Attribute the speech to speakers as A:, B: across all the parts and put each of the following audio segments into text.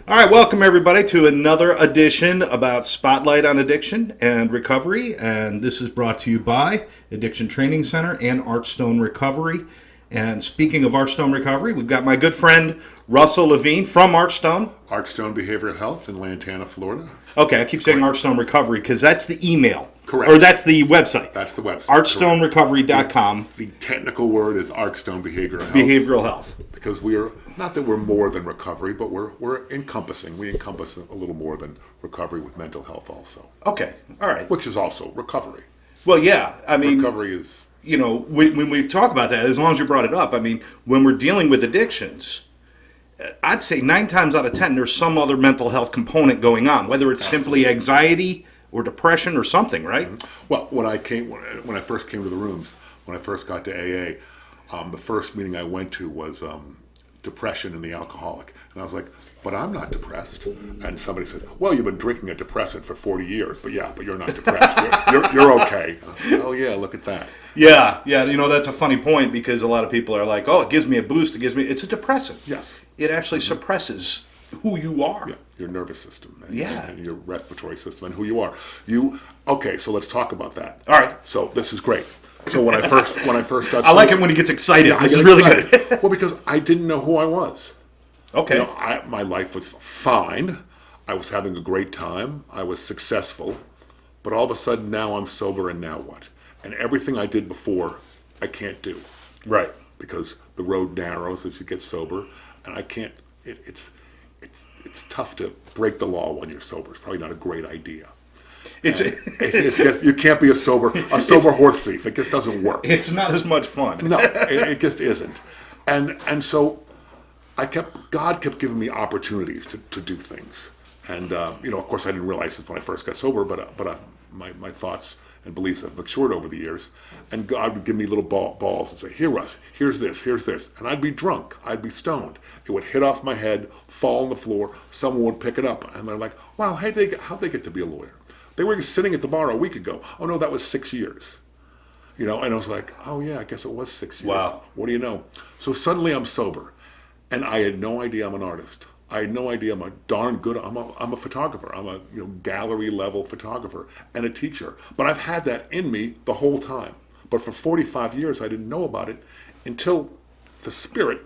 A: All right, welcome everybody to another edition about Spotlight on Addiction and Recovery. And this is brought to you by Addiction Training Center and Archstone Recovery. And speaking of Archstone Recovery, we've got my good friend Russell Levine from Archstone.
B: Archstone Behavioral Health in Lantana, Florida.
A: Okay, I keep saying Archstone Recovery because that's the email.
B: Correct.
A: Or that's the website.
B: That's the website.
A: ArchstoneRecovery.com.
B: The technical word is Archstone Behavioral Health.
A: Behavioral Health.
B: Because we are, not that we're more than recovery, but we're encompassing. We encompass a little more than recovery with mental health also.
A: Okay, all right.
B: Which is also recovery.
A: Well, yeah, I mean,
B: recovery is...
A: You know, when we talk about that, as long as you brought it up, I mean, when we're dealing with addictions, I'd say 9 times out of 10, there's some other mental health component going on, whether it's simply anxiety or depression or something, right?
B: Well, when I first came to the rooms, when I first got to AA, the first meeting I went to was depression in the alcoholic. And I was like, but I'm not depressed. And somebody said, well, you've been drinking a depressant for 40 years, but you're not depressed. You're okay. And I was like, oh yeah, look at that.
A: Yeah, you know, that's a funny point because a lot of people are like, oh, it gives me a boost, it's a depressant.
B: Yes.
A: It actually suppresses who you are.
B: Yeah, your nervous system and your respiratory system and who you are. Okay, so let's talk about that.
A: All right.
B: So this is great. So when I first got
A: I like it when he gets excited.
B: Yeah,
A: this is really good.
B: Well, because I didn't know who I was.
A: Okay.
B: You know, my life was fine. I was having a great time. I was successful. But all of a sudden now I'm sober, and now what? And everything I did before, I can't do.
A: Right.
B: Because the road narrows as you get sober, and I can't. It's tough to break the law when you're sober. It's probably not a great idea. You can't be a sober horse thief. It just doesn't work.
A: It's not as much fun.
B: No, it just isn't. And so God kept giving me opportunities to do things. And of course, I didn't realize this when I first got sober, but my thoughts and beliefs have matured over the years. And God would give me little balls and say, "Here, Russ, here's this," and I'd be drunk, I'd be stoned. It would hit off my head, fall on the floor. Someone would pick it up, and they're like, "Wow, how'd they get to be a lawyer? They were sitting at the bar a week ago. Oh no, that was 6 years." And I was like, "Oh yeah, I guess it was 6 years."
A: Wow.
B: What do you know? So suddenly I'm sober, and I had no idea I'm an artist. I had no idea I'm a photographer. I'm a gallery level photographer and a teacher. But I've had that in me the whole time. But for 45 years I didn't know about it until the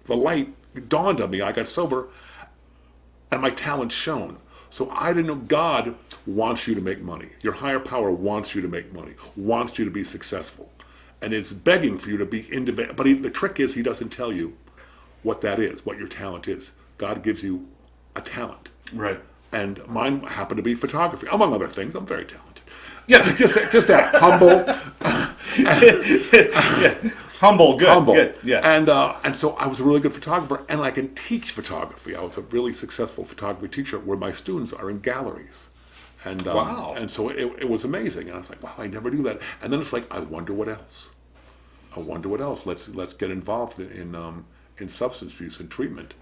B: light dawned on me. I got sober and my talent shone. So I didn't know God wants you to make money. Your higher power wants you to make money, wants you to be successful. And it's begging for you to be independent. But the trick is he doesn't tell you what that is, what your talent is. God gives you a talent.
A: Right.
B: And mine happened to be photography. Among other things, I'm very talented.
A: Yeah.
B: just that. Humble.
A: Yeah. Humble, good.
B: Humble.
A: Good. Yeah.
B: And so I was a really good photographer, and I can teach photography. I was a really successful photography teacher where my students are in galleries. And
A: wow.
B: And so it was amazing. And I was like, wow, I never knew that. And then it's like, I wonder what else. Let's get involved in substance abuse and treatment.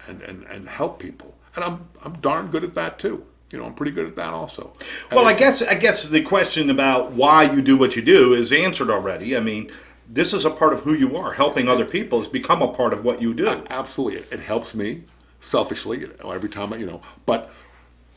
B: And help people, and I'm darn good at that too. I'm pretty good at that also.
A: Well, I guess the question about why you do what you do is answered already. I mean, this is a part of who you are. Helping other people has become a part of what you do.
B: Absolutely, it helps me selfishly every time But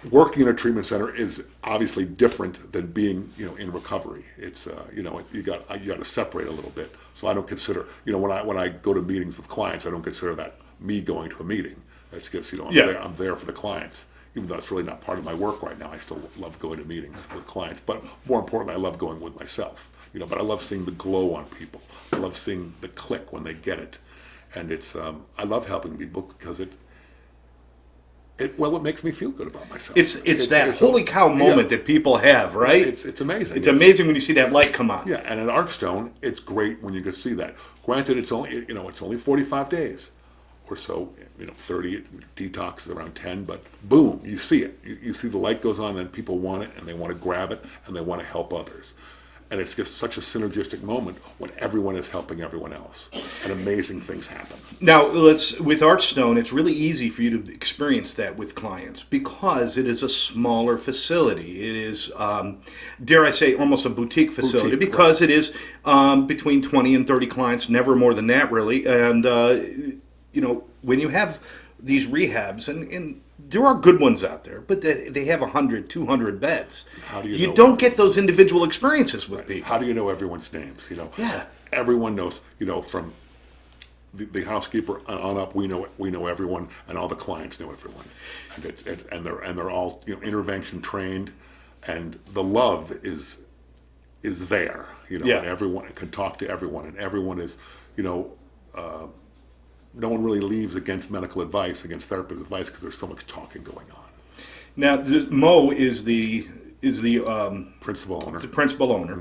B: working in a treatment center is obviously different than being in recovery. It's you got to separate a little bit. So I don't consider when I go to meetings with clients, I don't consider that me going to a meeting. That's just I'm there for the clients, even though it's really not part of my work right now. I still love going to meetings with clients, but more importantly, I love going with myself. But I love seeing the glow on people. I love seeing the click when they get it, and it's I love helping people because it makes me feel good about myself.
A: It's that holy cow moment that people have, right?
B: It's amazing.
A: It's amazing when you see that light come on.
B: Yeah, and at Archstone, it's great when you can see that. Granted, it's only 45 days. Or so, 30 detoxes around 10, but boom, you see it. You see the light goes on and people want it and they want to grab it and they want to help others. And it's just such a synergistic moment when everyone is helping everyone else and amazing things happen.
A: Now, with Archstone, it's really easy for you to experience that with clients because it is a smaller facility. It is, dare I say, almost a boutique facility because it is between 20 and 30 clients, never more than that really. And, when you have these rehabs, and there are good ones out there, but they have 100, 200 beds.
B: How do you
A: You
B: know?
A: don't get those individual experiences with people.
B: How do you know everyone's names?
A: Yeah.
B: Everyone knows. From the housekeeper on up, we know everyone, and all the clients know everyone, and they're all intervention trained, and the love is there,
A: Yeah.
B: and everyone can talk to everyone, and everyone is, no one really leaves against medical advice, against therapist advice, because there's so much talking going on.
A: Now, Mo is the
B: Principal owner.
A: the principal owner.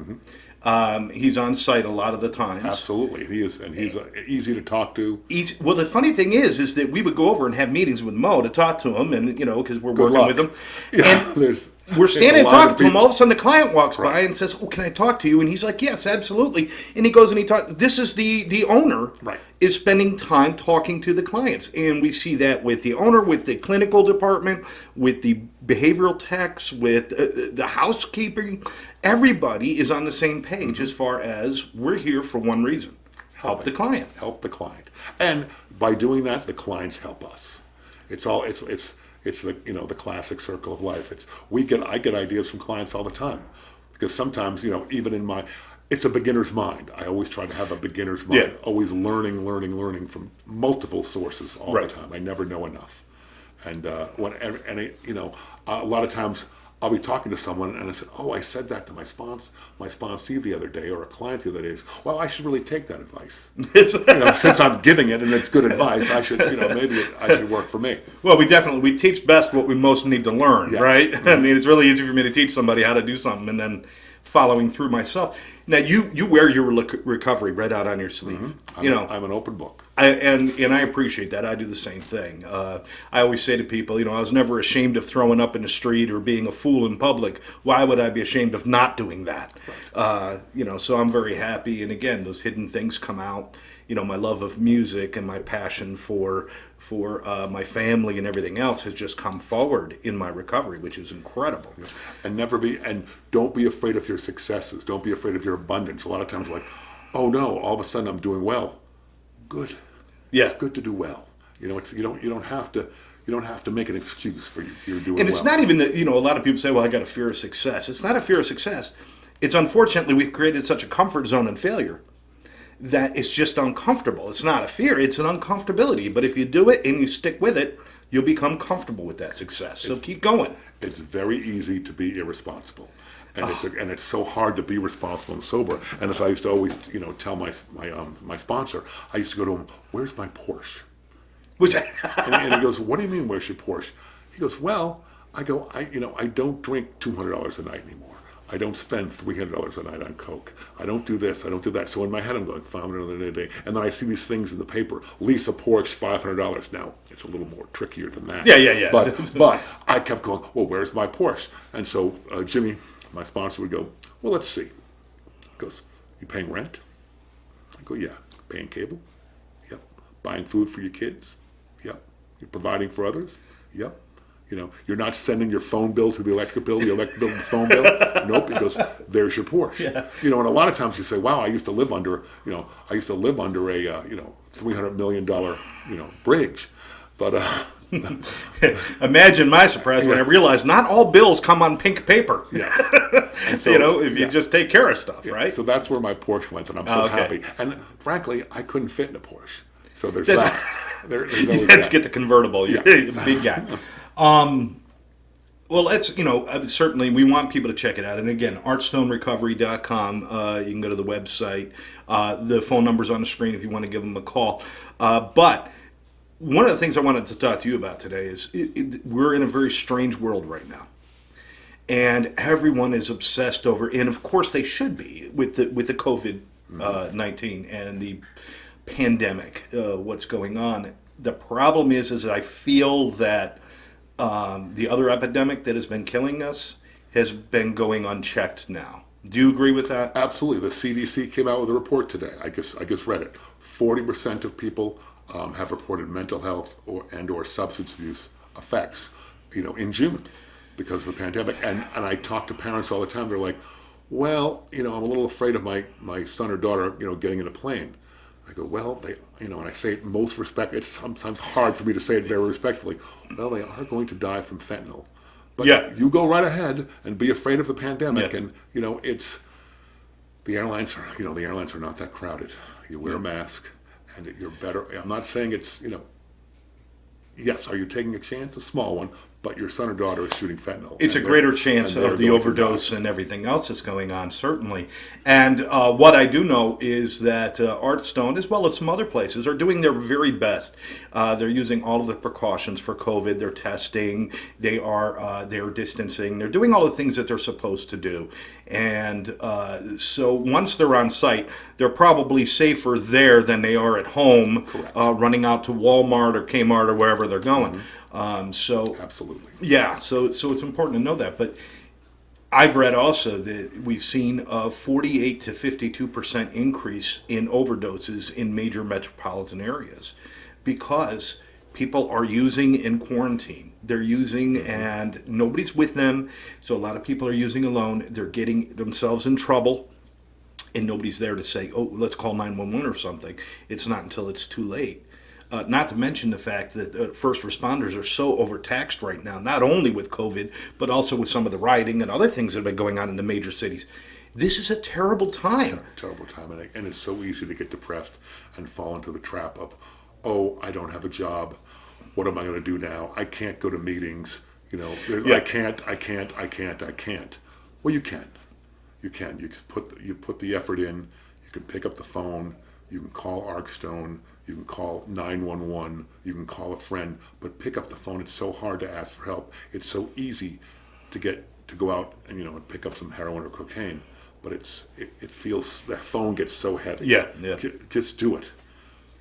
A: He's on site a lot of the times.
B: Absolutely, he is, and he's easy to talk to.
A: Well, the funny thing is that we would go over and have meetings with Mo to talk to him, and because we're working
B: luck.
A: with him.
B: Yeah,
A: And
B: there's
A: we're standing
B: a lot
A: talking
B: of
A: to him.
B: people.
A: All of a sudden, the client walks by and says, "Oh, can I talk to you?" And he's like, "Yes, absolutely." And he goes and he talks. This is the owner
B: Right.
A: is spending time talking to the clients, and we see that with the owner, with the clinical department, with the behavioral techs, with the housekeeping. Everybody is on the same page as far as we're here for one reason: help the client.
B: Help the client, and by doing that, the clients help us. It's the the classic circle of life. I get ideas from clients all the time, because sometimes even in it's a beginner's mind. I always try to have a beginner's mind,
A: Yeah.
B: always learning from multiple sources all
A: Right.
B: the time. I never know enough, and a lot of times I'll be talking to someone and I said, "Oh, I said that to my sponsee the other day, or a client the other day. Well, I should really take that advice. Since I'm giving it and it's good advice, I should, maybe I should work for me."
A: Well, we teach best what we most need to learn,
B: Yeah.
A: right? I mean, it's really easy for me to teach somebody how to do something and then following through myself. Now, you wear your recovery right out on your sleeve.
B: I'm an open book.
A: And I appreciate that. I do the same thing. I always say to people, I was never ashamed of throwing up in the street or being a fool in public. Why would I be ashamed of not doing that? So I'm very happy. And again, those hidden things come out. My love of music and my passion for my family and everything else has just come forward in my recovery, which is incredible.
B: And don't be afraid of your successes. Don't be afraid of your abundance. A lot of times we're like, "Oh no, all of a sudden I'm doing well." Good.
A: Yeah.
B: It's good to do well. You don't have to make an excuse for you're doing well.
A: And it's not even that, a lot of people say, "Well, I got a fear of success." It's not a fear of success. It's unfortunately we've created such a comfort zone in failure that it's just uncomfortable. It's not a fear, it's an uncomfortability. But if you do it and you stick with it, you'll become comfortable with that success. So keep going.
B: It's very easy to be irresponsible. And it's so hard to be responsible and sober. And as I used to always, tell my sponsor, I used to go to him, "Where's my Porsche?"
A: Which
B: And he goes, "What do you mean, where's your Porsche?" He goes, "Well," I go, I don't drink $200 a night anymore. I don't spend $300 a night on Coke. I don't do this. I don't do that." So in my head, I'm going, $500 a day. And then I see these things in the paper. Lease a Porsche, $500. Now, it's a little more trickier than that.
A: Yeah.
B: But I kept going, "Well, where's my Porsche?" And so Jimmy, my sponsor, would go, "Well, let's see." He goes, "You paying rent?" I go, "Yeah." "Paying cable?" "Yep." "Buying food for your kids?" "Yep." "You're providing for others?" "Yep." "You're not sending your phone bill to the electric bill, the phone bill?" "Nope." He goes, "There's your Porsche."
A: Yeah.
B: And a lot of times you say, "Wow, I used to live under a $300 million, bridge." But
A: Imagine my surprise when I realized not all bills come on pink paper.
B: yeah. And so,
A: if you just take care of stuff, right?
B: So that's where my Porsche went, and I'm so
A: Okay.
B: happy. And frankly, I couldn't fit in a Porsche. So there's
A: That's-
B: that. There's
A: You
B: always
A: had to
B: that.
A: get the convertible. You're a big guy. Well, let's, certainly we want people to check it out. And again, archstonerecovery.com. You can go to the website. The phone number's on the screen if you want to give them a call. But one of the things I wanted to talk to you about today is we're in a very strange world right now. And everyone is obsessed over, and of course they should be, with the COVID-19 and the pandemic, what's going on. The problem is I feel that the other epidemic that has been killing us has been going unchecked now. Do you agree with that?
B: Absolutely. The CDC came out with a report today. I just read it. 40% of people have reported mental health or substance abuse effects, in June because of the pandemic. And I talk to parents all the time. They're like, "Well, I'm a little afraid of my son or daughter, getting in a plane." I go, well, they, and I say it most respect. It's sometimes hard for me to say it very respectfully. Well, they are going to die from fentanyl, but
A: Yeah.
B: you go right ahead and be afraid of the pandemic.
A: Yeah.
B: And it's the airlines are not that crowded. You wear a mask, and you're better. I'm not saying it's yes, are you taking a chance? A small one, but your son or daughter is shooting fentanyl.
A: It's a
B: and
A: greater chance
B: they're
A: of the
B: going to die.
A: overdose and everything else that's going on, certainly. And what I do know is that Archstone, as well as some other places, are doing their very best. They're using all of the precautions for COVID. They're testing. They're distancing. They're doing all the things that they're supposed to do. And so once they're on site, they're probably safer there than they are at home,
B: Correct.
A: running out to Walmart or Kmart or wherever they're going. So
B: Absolutely.
A: yeah, so it's important to know that. But I've read also that we've seen a 48 to 52% increase in overdoses in major metropolitan areas because people are using in quarantine. They're using and nobody's with them, so a lot of people are using alone. They're getting themselves in trouble. And nobody's there to say, oh, let's call 911 or something. It's not until it's too late. Not to mention the fact that first responders are so overtaxed right now, not only with COVID, but also with some of the rioting and other things that have been going on in the major cities. This is a terrible time.
B: Terrible time, and it's so easy to get depressed and fall into the trap of, oh, I don't have a job. What am I going to do now? I can't go to meetings.
A: Yeah.
B: I can't. Well, you can. You can. You put the effort in. You can pick up the phone. You can call Archstone. You can call 911. You can call a friend. But pick up the phone. It's so hard to ask for help. It's so easy to go out and pick up some heroin or cocaine. But it feels, that phone gets so heavy.
A: Yeah.
B: Just do it.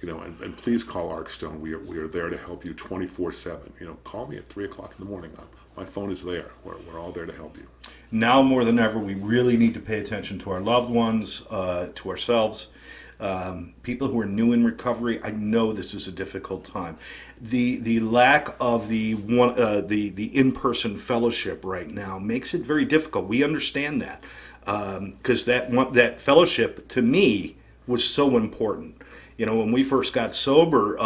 B: And please call Archstone. We are there to help you 24/7. Call me at 3:00 in the morning. My phone is there. We're all there to help you.
A: Now more than ever, we really need to pay attention to our loved ones, to ourselves. People who are new in recovery, I know this is a difficult time. The lack of the in-person fellowship right now makes it very difficult. We understand that because that fellowship to me was so important. When we first got sober,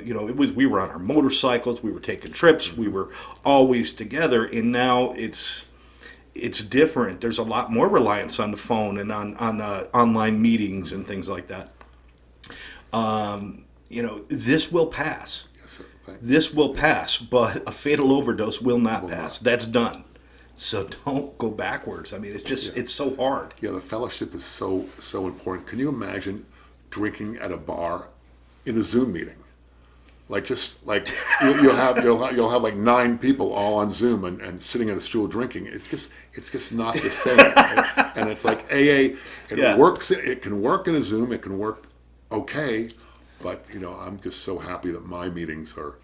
A: we were on our motorcycles, we were taking trips, we were always together, and now it's different. There's a lot more reliance on the phone and on online meetings and things like that. This will pass.
B: Yes, sir. Thank you.
A: This will pass, but a fatal overdose will not pass. That's done. So don't go backwards. I mean, it's so hard.
B: Yeah, the fellowship is so important. Can you imagine drinking at a bar in a Zoom meeting? You'll have like 9 people all on Zoom and sitting at a stool drinking. It's just not the same. And it's like AA. It works. It can work in a Zoom. It can work okay. But I'm just so happy that my meetings are,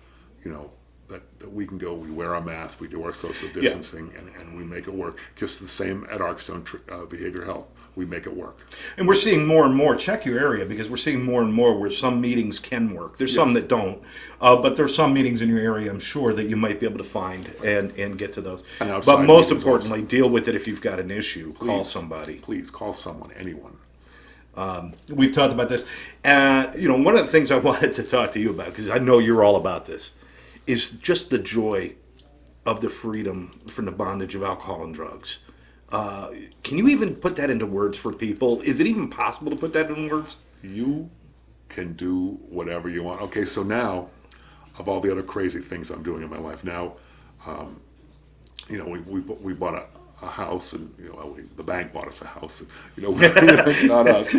B: that we can go. We wear our masks. We do our social distancing, and we make it work. Just the same at Archstone Behavioral Health. We make it work.
A: And we're seeing more and more, check your area, because we're seeing more and more where some meetings can work. There's some that don't, but there's some meetings in your area, I'm sure, that you might be able to find and get to those. But most importantly, deal with it if you've got an issue. Call somebody.
B: Please, call someone, anyone.
A: We've talked about this. One of the things I wanted to talk to you about, because I know you're all about this, is just the joy of the freedom from the bondage of alcohol and drugs. Can you even put that into words for people? Is it even possible to put that in words?
B: You can do whatever you want. Okay, so now, of all the other crazy things I'm doing in my life, now, we bought a house, and the bank bought us a house. Not us,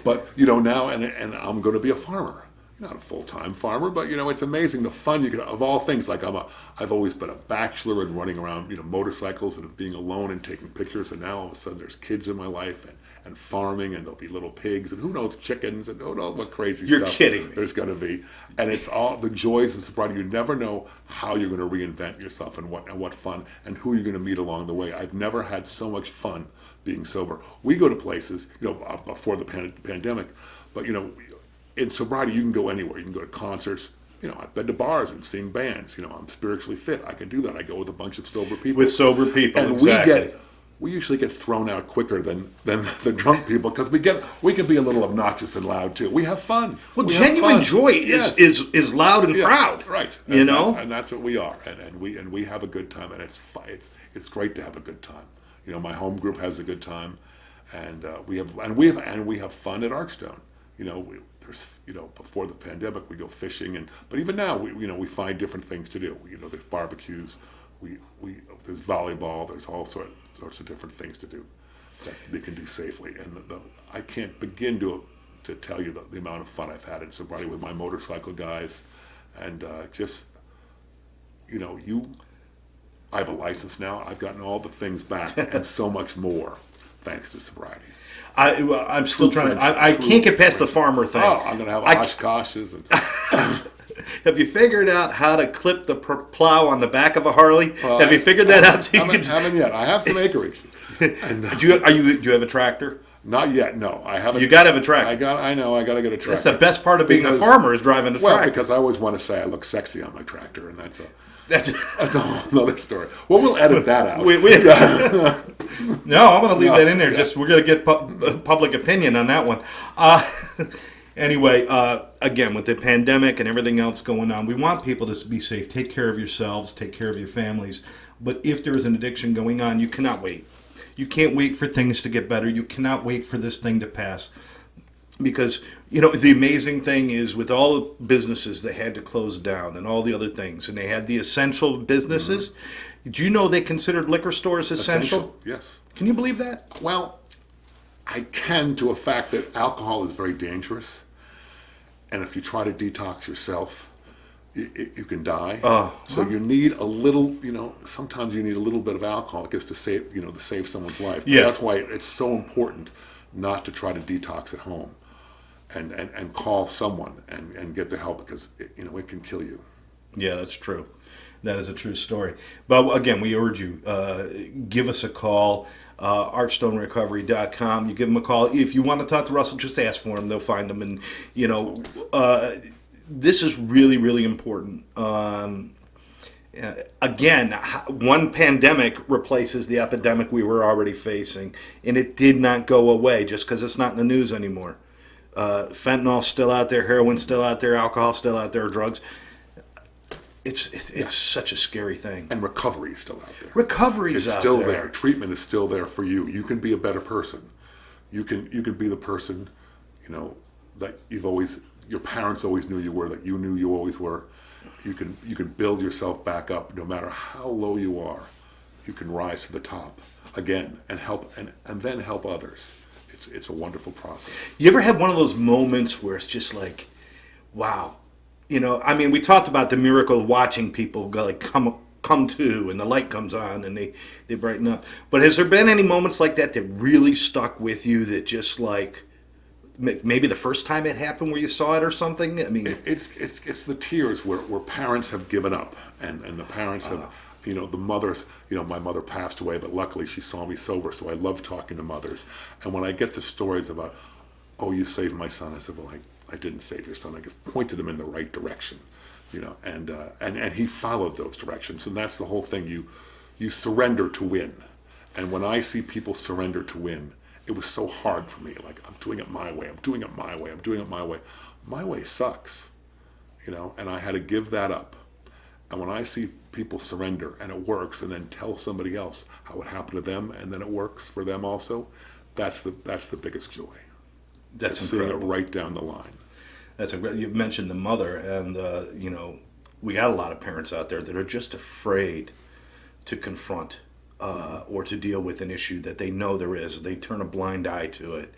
B: but now, and I'm going to be a farmer. Not a full-time farmer, but it's amazing the fun you can, of all things. Like I've always been a bachelor and running around motorcycles and being alone and taking pictures, and now all of a sudden there's kids in my life and farming, and there'll be little pigs and who knows, chickens, and who knows what crazy
A: You're
B: stuff
A: kidding me.
B: there's going to be. And it's all the joys of sobriety. You never know how you're going to reinvent yourself and what fun and who you're going to meet along the way. I've never had so much fun being sober. We go to places before the pandemic, but in sobriety, you can go anywhere. You can go to concerts. I've been to bars and seen bands. I'm spiritually fit. I can do that. I go with a bunch of sober people.
A: With sober people,
B: and
A: exactly.
B: we get we usually get thrown out quicker than the drunk people because we can be a little obnoxious and loud too. We have fun.
A: Well,
B: We have
A: genuine
B: fun.
A: joy
B: Yes.
A: is loud and
B: Yeah,
A: proud.
B: right?
A: You know?
B: and that's what we are, and we have a good time, and it's great to have a good time. You know, my home group has a good time, and we have fun at Archstone. You know, before the pandemic we go fishing, but even now we find different things to do. You know, there's barbecues, there's volleyball, there's all sorts of different things to do that they can do safely, and I can't begin to tell you the amount of fun I've had in sobriety with my motorcycle guys, and I have a license now. I've gotten all the things back and so much more thanks to sobriety.
A: I'm still trying. I can't get past the farmer thing.
B: Oh, I'm going to have Oshkoshes.
A: Have you figured out how to clip the plow on the back of a Harley? Have you figured that out? So
B: haven't yet. I have some acreage. And,
A: do you have a tractor?
B: Not yet. No, I haven't.
A: You got to have a tractor.
B: I know. I got to get a tractor.
A: That's the best part of being a farmer is driving a tractor.
B: Well, because I always want to say I look sexy on my tractor, and that's
A: That's
B: a whole other story. Well, we'll edit that out.
A: No, I'm going to leave that in there.
B: Yeah.
A: Just we're going to get public opinion on that one. Anyway, again, with the pandemic and everything else going on, we want people to be safe. Take care of yourselves. Take care of your families. But if there is an addiction going on, you cannot wait. You can't wait for things to get better. You cannot wait for this thing to pass. Because, the amazing thing is with all the businesses that had to close down and all the other things, and they had the essential businesses, do you know they considered liquor stores essential?
B: Yes.
A: Can you believe that?
B: Well, I can, to a fact that alcohol is very dangerous. And if you try to detox yourself, you can die. So you need a little, sometimes you need a little bit of alcohol just to save someone's life.
A: Yeah.
B: That's why it's so important not to try to detox at home and call someone and get the help because, it can kill you.
A: Yeah, that's true. That is a true story. But again, we urge you, give us a call, archstonerecovery.com. You give them a call. If you want to talk to Russell, just ask for him. They'll find him. And, this is really, really important. Again, one pandemic replaces the epidemic we were already facing, and it did not go away just because it's not in the news anymore. Fentanyl's still out there, heroin's still out there, alcohol's still out there, drugs. It's such a scary thing.
B: And recovery is still out there.
A: Recovery's out
B: still
A: there.
B: there. Treatment is still there for you. You can be a better person. You can be the person, that your parents always knew you were, that you knew you always were. You can build yourself back up no matter how low you are. You can rise to the top again and help and then help others. It's a wonderful process.
A: You ever had one of those moments where it's just like, wow, we talked about the miracle of watching people go like come to and the light comes on and they brighten up. But has there been any moments like that really stuck with you that just like maybe the first time it happened where you saw it or something? I mean,
B: it's the tears where parents have given up and the parents have, the mothers, my mother passed away, but luckily she saw me sober, so I love talking to mothers. And when I get the stories about, oh, you saved my son, I said, well, I didn't save your son. I just pointed him in the right direction, and he followed those directions. And that's the whole thing. You surrender to win. And when I see people surrender to win, it was so hard for me. Like, I'm doing it my way. I'm doing it my way. I'm doing it my way. My way sucks, and I had to give that up. And when I see people surrender and it works and then tell somebody else how it happened to them and then it works for them also, that's the biggest joy.
A: That's
B: seeing it
A: incredible.
B: right down the line.
A: That's incredible. You mentioned the mother, and we got a lot of parents out there that are just afraid to confront or to deal with an issue that they know there is. They turn a blind eye to it.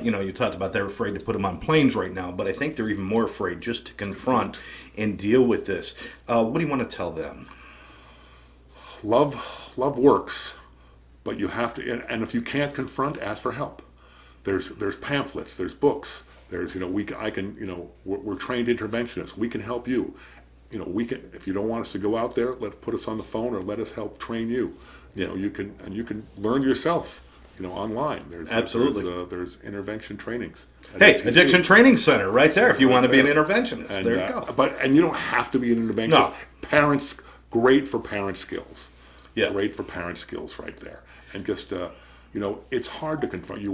A: You talked about they're afraid to put them on planes right now, but I think they're even more afraid just to confront and deal with this. What do you want to tell them?
B: Love works, but you have to. And if you can't confront, ask for help. There's pamphlets, there's books, there's we're trained interventionists. We can help you. We can. If you don't want us to go out there, put us on the phone or let us help train you. You can learn yourself. Online.
A: Absolutely.
B: There's intervention trainings.
A: Hey, Addiction Training Center, right there. If you want to be an interventionist,
B: and,
A: there you go.
B: And you don't have to be an interventionist.
A: No.
B: Parents, great for parent skills.
A: Yeah.
B: Great for parent skills right there. And just, it's hard to confront. You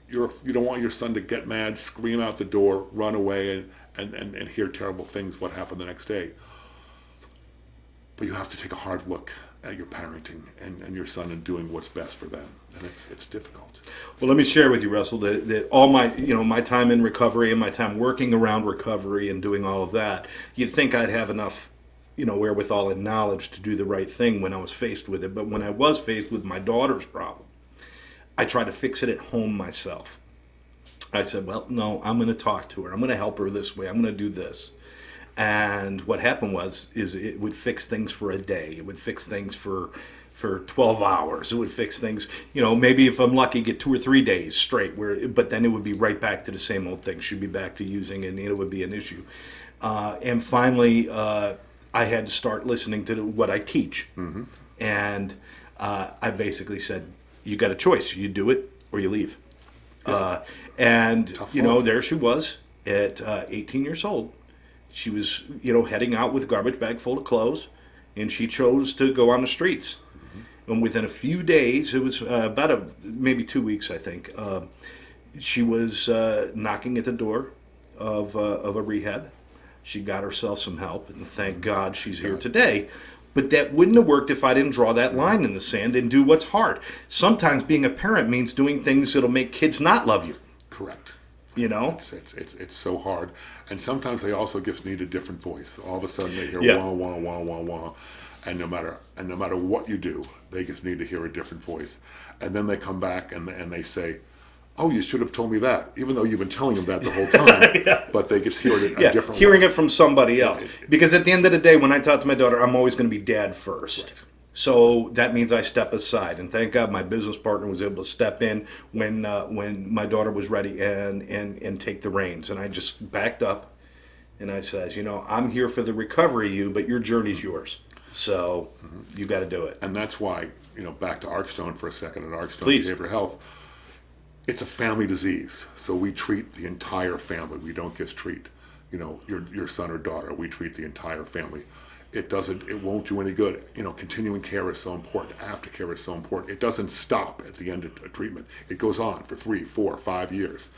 B: don't want your son to get mad, scream out the door, run away, and hear terrible things, what happened the next day. But you have to take a hard look at your parenting and your son and doing what's best for them. And it's difficult.
A: Well, let me share with you, Russell, that all my time in recovery and my time working around recovery and doing all of that, you'd think I'd have enough, wherewithal and knowledge to do the right thing when I was faced with it. But when I was faced with my daughter's problem, I tried to fix it at home myself. I said, well, no, I'm going to talk to her. I'm going to help her this way. I'm going to do this. And what happened is it would fix things for a day. It would fix things for 12 hours. It would fix things, maybe if I'm lucky, get 2 or 3 days straight. But then it would be right back to the same old thing. She'd be back to using, and it would be an issue. And finally, I had to start listening to what I teach. Mm-hmm. And I basically said, you got a choice. You do it or you leave. Yeah. There she was at 18 years old. She was, heading out with a garbage bag full of clothes, and she chose to go on the streets. Mm-hmm. And within a few days, it was maybe 2 weeks, I think, she was knocking at the door of a rehab. She got herself some help, and thank God she's here today. But that wouldn't have worked if I didn't draw that line in the sand and do what's hard. Sometimes being a parent means doing things that'll make kids not love you.
B: Correct.
A: It's
B: so hard. And sometimes they also just need a different voice. All of a sudden they hear wah, wah, wah, wah, wah. And no matter what you do, they just need to hear a different voice. And then they come back and they say, oh, you should have told me that, even though you've been telling them that the whole time. Yeah. But they just hear it a different
A: hearing
B: way.
A: It from somebody else. Because at the end of the day, when I talk to my daughter, I'm always going to be dad first. Right. So that means I step aside. And thank God my business partner was able to step in when my daughter was ready and take the reins. And I just backed up and I says, I'm here for the recovery of you, but your journey's yours. So you got to do it.
B: And that's why, back to Archstone for a second, at Archstone
A: Please.
B: Behavioral Health, it's a family disease, so we treat the entire family. We don't just treat, your son or daughter. We treat the entire family. It won't do any good. Continuing care is so important. Aftercare is so important. It doesn't stop at the end of treatment. It goes on for 3, 4, 5 years.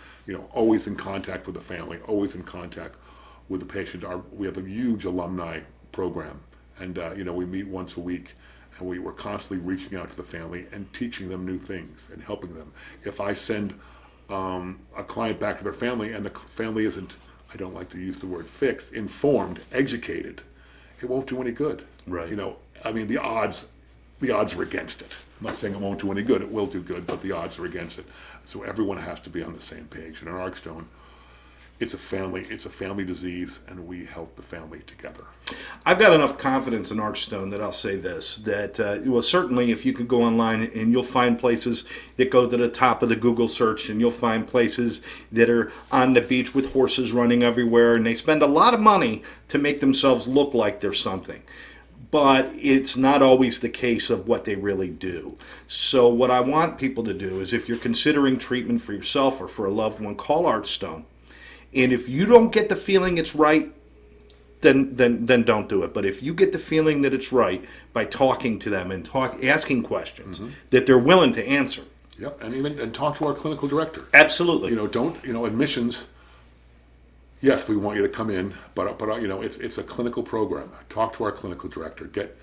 B: Always in contact with the family, always in contact with the patient. We have a huge alumni program, and we meet once a week. And we were constantly reaching out to the family and teaching them new things and helping them. If I send a client back to their family and the family isn't, I don't like to use the word fixed, informed, educated, it won't do any good.
A: Right.
B: The odds are against it. I'm not saying it won't do any good. It will do good, but the odds are against it. So everyone has to be on the same page. And in Archstone, it's a family disease, and we help the family together.
A: I've got enough confidence in Archstone that I'll say this, that, certainly if you could go online and you'll find places that go to the top of the Google search, and you'll find places that are on the beach with horses running everywhere, and they spend a lot of money to make themselves look like they're something. But it's not always the case of what they really do. So what I want people to do is, if you're considering treatment for yourself or for a loved one, call Archstone. And if you don't get the feeling it's right, then don't do it. But if you get the feeling that it's right by talking to them and asking questions that they're willing to answer.
B: Yep, and talk to our clinical director.
A: Absolutely.
B: Admissions. Yes, we want you to come in, but it's a clinical program. Talk to our clinical director. Get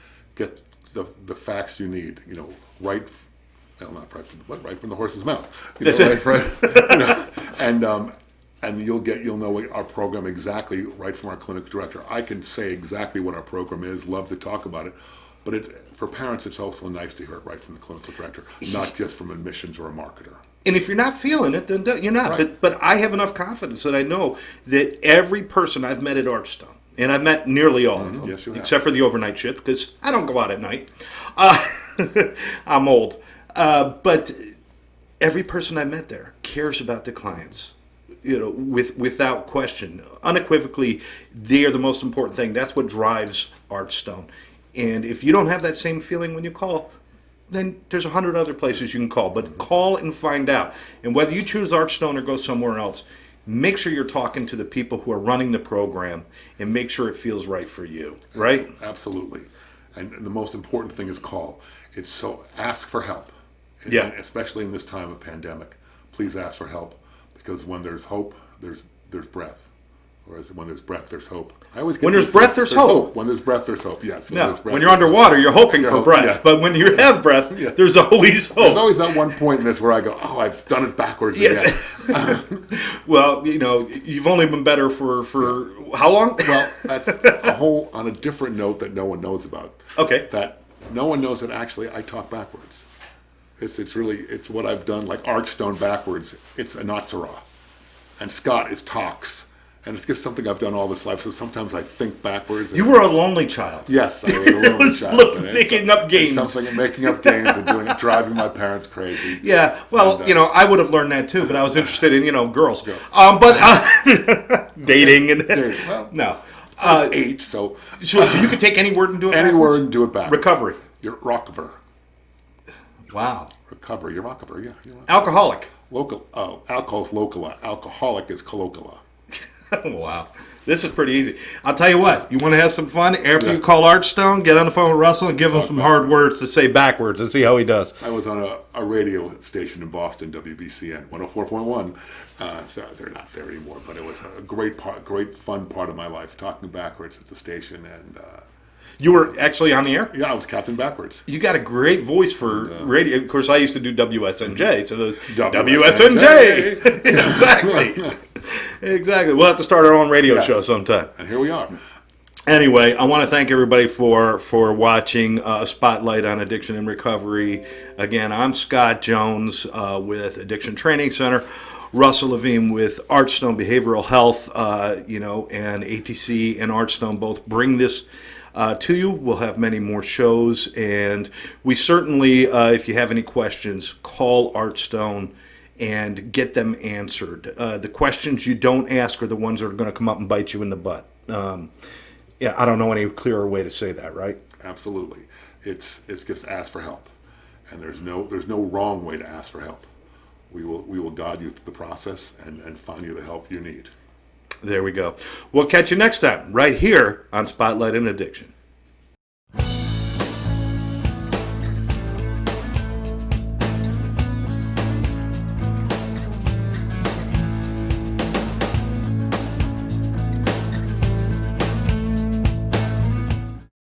B: the facts you need. Right from the horse's mouth. And you'll know our program exactly right from our clinical director. I can say exactly what our program is, love to talk about it, but for parents it's also nice to hear it right from the clinical director, not just from admissions or a marketer.
A: And if you're not feeling it, then you're not.
B: Right.
A: But I have enough confidence that I know that every person I've met at Archstone, and I've met nearly all of them,
B: yes, you have.
A: Except for the overnight shift, because I don't go out at night. I'm old. But every person I met there cares about the clients. Without question, unequivocally, they are the most important thing. That's what drives Archstone. And if you don't have that same feeling when you call, then there's 100 other places you can call. But call and find out. And whether you choose Archstone or go somewhere else, make sure you're talking to the people who are running the program and make sure it feels right for you. Right?
B: Absolutely. And the most important thing is call. It's so ask for help.
A: Yeah.
B: And especially in this time of pandemic, please ask for help, because when there's hope, there's breath. Whereas when there's breath, there's hope. I always get
A: When there's breath, there's hope.
B: When there's breath, there's hope. Yes.
A: No,
B: there's breath,
A: when you're
B: there's
A: underwater,
B: hope.
A: you're hoping for
B: hope,
A: breath.
B: yeah.
A: But when you have breath, there's always hope.
B: There's always that one point in this where I go, oh, I've done it backwards again.
A: Well, you've only been better for how long?
B: Well, that's on a different note that no one knows about.
A: Okay.
B: That no one knows that actually I talk backwards. It's what I've done, like Archstone backwards. It's a Natsara. And Scott is talks. And it's just something I've done all this life, so sometimes I think backwards.
A: You were a lonely child.
B: Yes, I was a lonely
A: was
B: child.
A: making up games.
B: Something making up games and driving my parents crazy.
A: Yeah, well,
B: And,
A: I would have learned that too, but I was interested in, girls. But dating and...
B: Well,
A: no.
B: I was 8, so
A: you could take any word and do it
B: any
A: backwards?
B: word and do it back.
A: Recovery.
B: You're rockaver.
A: Wow.
B: Recovery. You're rockaver, yeah.
A: Alcoholic.
B: Local. Oh, alcohol's local. Alcoholic is colloquial.
A: Wow. This is pretty easy. I'll tell you what. You want to have some fun? After you call Archstone, get on the phone with Russell and give him some hard words to say backwards and see how he does.
B: I was on a radio station in Boston, WBCN, 104.1. They're not there anymore, but it was a great fun part of my life, talking backwards at the station. And
A: You were actually on the air?
B: yeah, I was Captain Backwards.
A: You got a great voice for radio. Of course, I used to do WSNJ, so those
B: WSNJ.
A: Exactly. Exactly. We'll have to start our own radio show sometime.
B: And here we are.
A: Anyway, I want to thank everybody for watching Spotlight on Addiction and Recovery. Again, I'm Scott Jones with Addiction Training Center. Russell Levine with Archstone Behavioral Health, and ATC and Archstone both bring this to you. We'll have many more shows, and we certainly, if you have any questions, call Archstone and get them answered. The questions you don't ask are the ones that are going to come up and bite you in the butt. I don't know any clearer way to say that, right?
B: Absolutely. It's just ask for help, and there's no wrong way to ask for help. We will guide you through the process and find you the help you need.
A: There we go. We'll catch you next time, right here on Spotlight and Addiction.